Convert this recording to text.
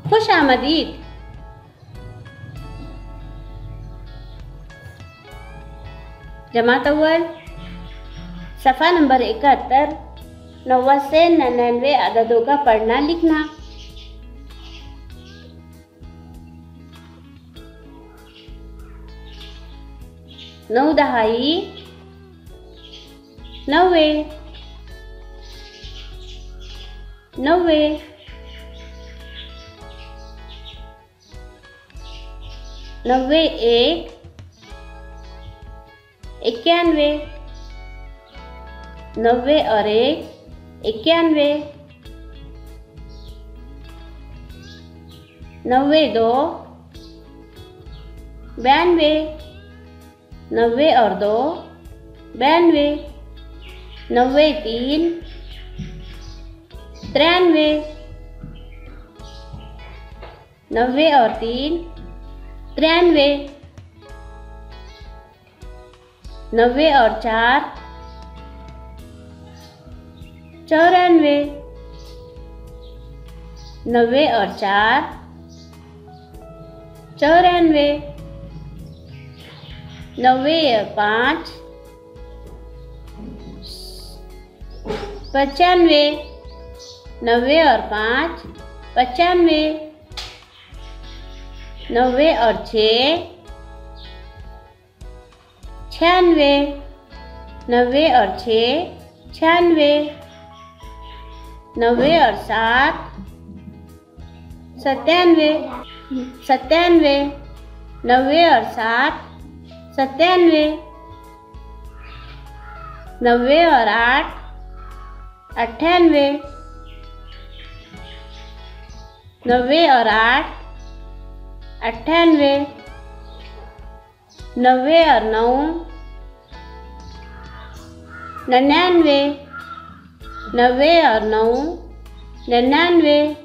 खुश आमदीद। जमात अव्वल सफ़ा नंबर 71 90 से 99 अददों का पढ़ना लिखना। नौ दहाई 90 90 90 एक 91 90 और 1 91 90 2 92 90 और 2 92 90 3 93 90 और 3 93 90 और 4 94 90 और 4 94 90 और 5 95 90 और 5 95 90 और 6 96 90 और 6 96 90 और 7 97 97 90 और 7 97 90 और 8 98 90 और 8 98 90 और 9 99 90 और 9 99